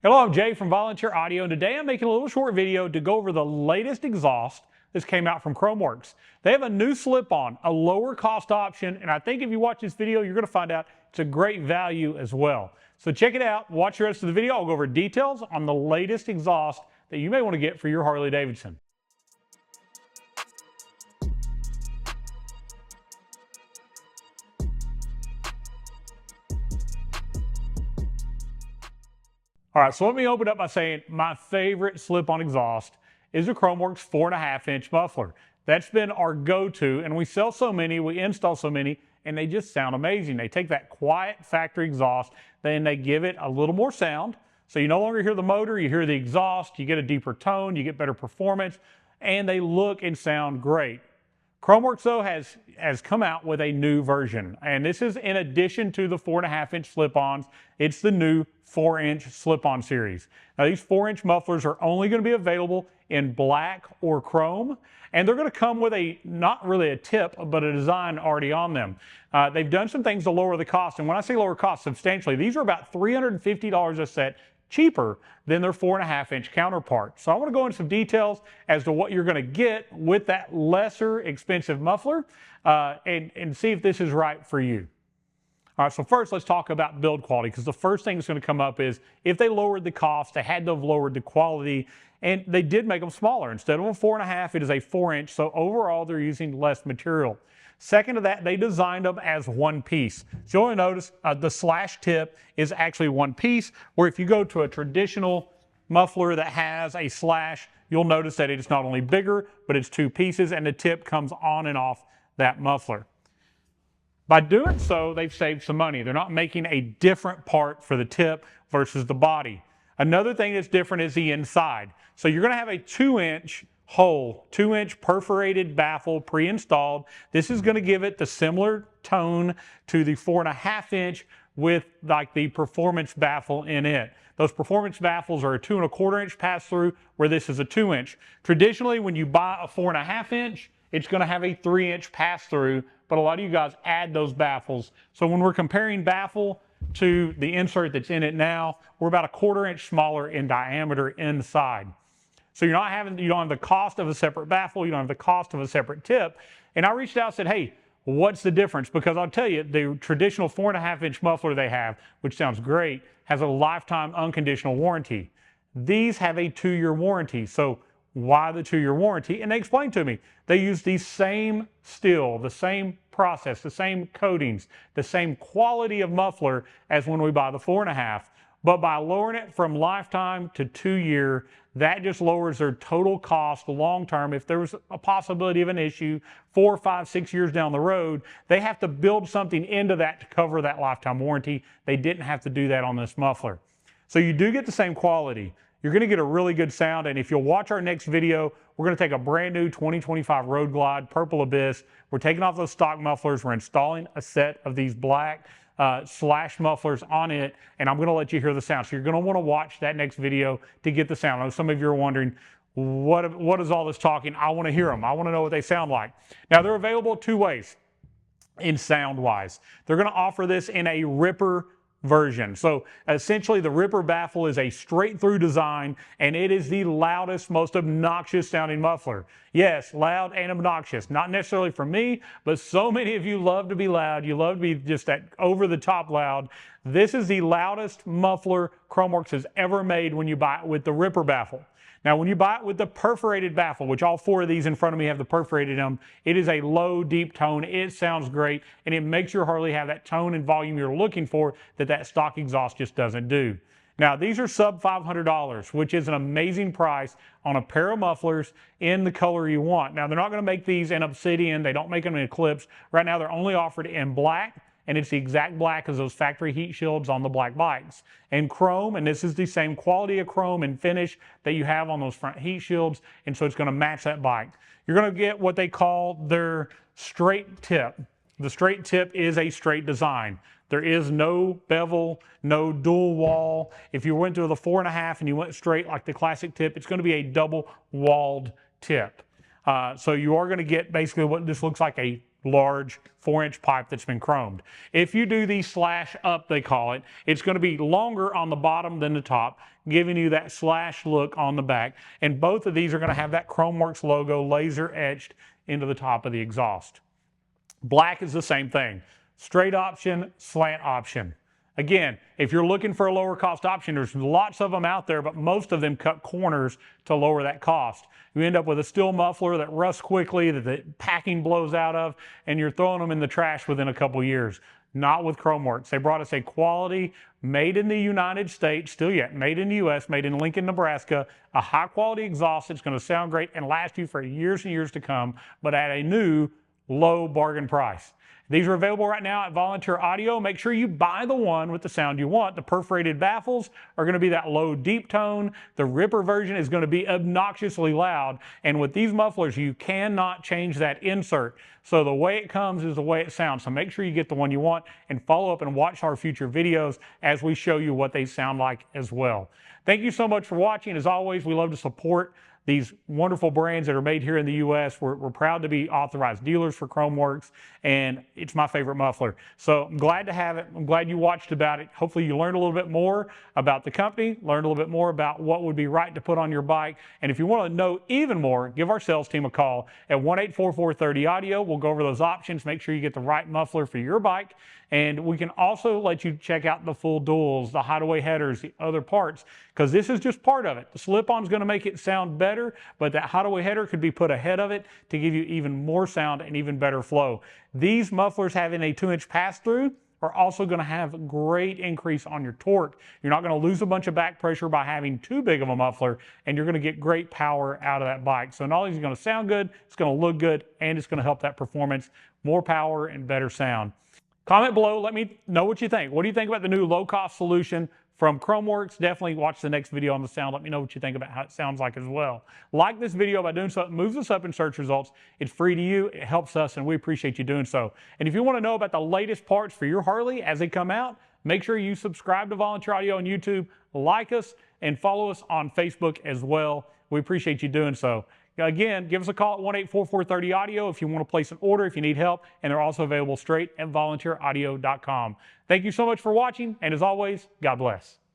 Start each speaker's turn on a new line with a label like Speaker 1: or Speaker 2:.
Speaker 1: Hello, I'm Jay from Volunteer Audio, and today I'm making a little short video to go over the latest exhaust that's came out from Khrome Werks. They have a new slip-on, a lower cost option, and I think if you watch this video, you're going to find out it's a great value as well. So check it out, watch the rest of the video. I'll go over details on the latest exhaust that you may want to get for your Harley-Davidson. All right, so let me open up by saying my favorite slip-on exhaust is the Khrome Werks 4.5-inch muffler. That's been our go-to, and we sell so many, we install so many, and they just sound amazing. They take that quiet factory exhaust, then they give it a little more sound. So you no longer hear the motor, you hear the exhaust, you get a deeper tone, you get better performance, and they look and sound great. Khrome Werks, though, has come out with a new version, and this is in addition to the 4.5-inch slip-ons. It's the new 4-inch slip-on series. Now, these 4-inch mufflers are only going to be available in black or chrome, and they're going to come with not really a tip, but a design already on them. They've done some things to lower the cost, and when I say lower cost substantially, these are about $350 a set cheaper than their 4.5-inch counterpart. So I want to go into some details as to what you're going to get with that lesser expensive muffler and see if this is right for you. All right, so first let's talk about build quality, because the first thing that's going to come up is if they lowered the cost, they had to have lowered the quality, and they did make them smaller. Instead of a 4.5, it is a 4-inch, so overall they're using less material. Second to that, they designed them as one piece. So you'll notice the slash tip is actually one piece, where if you go to a traditional muffler that has a slash, you'll notice that it's not only bigger, but it's two pieces, and the tip comes on and off that muffler. By doing so, they've saved some money. They're not making a different part for the tip versus the body. Another thing that's different is the inside. So you're going to have a 2-inch hole, 2-inch perforated baffle pre-installed. This is going to give it the similar tone to the 4.5-inch with like the performance baffle in it. Those performance baffles are a 2.25-inch pass-through, where this is a 2-inch. Traditionally, when you buy a 4.5-inch, it's going to have a 3-inch pass-through, but a lot of you guys add those baffles. So when we're comparing baffle to the insert that's in it now, we're about a 1/4-inch smaller in diameter inside. So you don't have the cost of a separate baffle, you don't have the cost of a separate tip. And I reached out and said, hey, what's the difference? Because I'll tell you, the traditional 4.5-inch muffler they have, which sounds great, has a lifetime unconditional warranty. These have a 2-year warranty. So why the 2-year warranty? And they explained to me, they use the same steel, the same process, the same coatings, the same quality of muffler as when we buy the 4.5. But by lowering it from lifetime to 2-year, that just lowers their total cost long term. If there was a possibility of an issue 4, 5, 6 years down the road, they have to build something into that to cover that lifetime warranty. They didn't have to do that on this muffler. So you do get the same quality. You're going to get a really good sound, and if you'll watch our next video, we're going to take a brand new 2025 Road Glide Purple Abyss. We're taking off those stock mufflers. We're installing a set of these black slash mufflers on it, and I'm going to let you hear the sound. So you're going to want to watch that next video to get the sound. I know some of you are wondering, what is all this talking? I want to hear them. I want to know what they sound like. Now, they're available 2 ways in sound-wise. They're going to offer this in a Ripper version. So essentially the Ripper baffle is a straight through design, and it is the loudest, most obnoxious sounding muffler. Yes, loud and obnoxious. Not necessarily for me, but so many of you love to be loud. You love to be just that over the top loud. This is the loudest muffler Khrome Werks has ever made when you buy it with the Ripper baffle. Now, when you buy it with the perforated baffle, which all 4 of these in front of me have the perforated in them, it is a low, deep tone. It sounds great, and it makes your Harley have that tone and volume you're looking for that stock exhaust just doesn't do. Now, these are sub $500, which is an amazing price on a pair of mufflers in the color you want. Now, they're not going to make these in Obsidian. They don't make them in Eclipse. Right now, they're only offered in black, and it's the exact black as those factory heat shields on the black bikes. And chrome, and this is the same quality of chrome and finish that you have on those front heat shields, and so it's going to match that bike. You're going to get what they call their straight tip. The straight tip is a straight design. There is no bevel, no dual wall. If you went to the 4.5 and you went straight like the classic tip, it's going to be a double walled tip. So you are going to get basically what this looks like, a large 4-inch pipe that's been chromed. If you do the slash up, they call it, it's going to be longer on the bottom than the top, giving you that slash look on the back. And both of these are going to have that Khrome Werks logo laser etched into the top of the exhaust. Black is the same thing. Straight option, slant option. Again, if you're looking for a lower cost option, there's lots of them out there, but most of them cut corners to lower that cost. You end up with a steel muffler that rusts quickly, that the packing blows out of, and you're throwing them in the trash within a couple years. Not with Khrome Werks. They brought us a quality, made in the United States, still yet, made in the US, made in Lincoln, Nebraska, a high quality exhaust that's going to sound great and last you for years and years to come, but at a new, low bargain price. These are available right now at Volunteer Audio. Make sure you buy the one with the sound you want. The perforated baffles are going to be that low deep tone. The Ripper version is going to be obnoxiously loud. And with these mufflers, you cannot change that insert. So the way it comes is the way it sounds. So make sure you get the one you want and follow up and watch our future videos as we show you what they sound like as well. Thank you so much for watching. As always, we love to support these wonderful brands that are made here in the U.S. We're proud to be authorized dealers for Khrome Werks, and it's my favorite muffler. So I'm glad to have it. I'm glad you watched about it. Hopefully you learned a little bit more about the company, learned a little bit more about what would be right to put on your bike. And if you want to know even more, give our sales team a call at 1-844-30-AUDIO. We'll go over those options, make sure you get the right muffler for your bike. And we can also let you check out the full duals, the hideaway headers, the other parts, because this is just part of it. The slip-on is going to make it sound better, but that hideaway header could be put ahead of it to give you even more sound and even better flow. These mufflers having a 2-inch pass-through are also going to have a great increase on your torque. You're not going to lose a bunch of back pressure by having too big of a muffler, and you're going to get great power out of that bike. So not only is it going to sound good, it's going to look good, and it's going to help that performance, more power and better sound. Comment below, let me know what you think. What do you think about the new low-cost solution from Khrome Werks? Definitely watch the next video on the sound. Let me know what you think about how it sounds like as well. Like this video by doing so. It moves us up in search results. It's free to you. It helps us, and we appreciate you doing so. And if you want to know about the latest parts for your Harley as they come out, make sure you subscribe to Volunteer Audio on YouTube, like us, and follow us on Facebook as well. We appreciate you doing so. Again, give us a call at 1-844-30-AUDIO if you want to place an order, if you need help, and they're also available straight at volunteeraudio.com. Thank you so much for watching, and as always, God bless.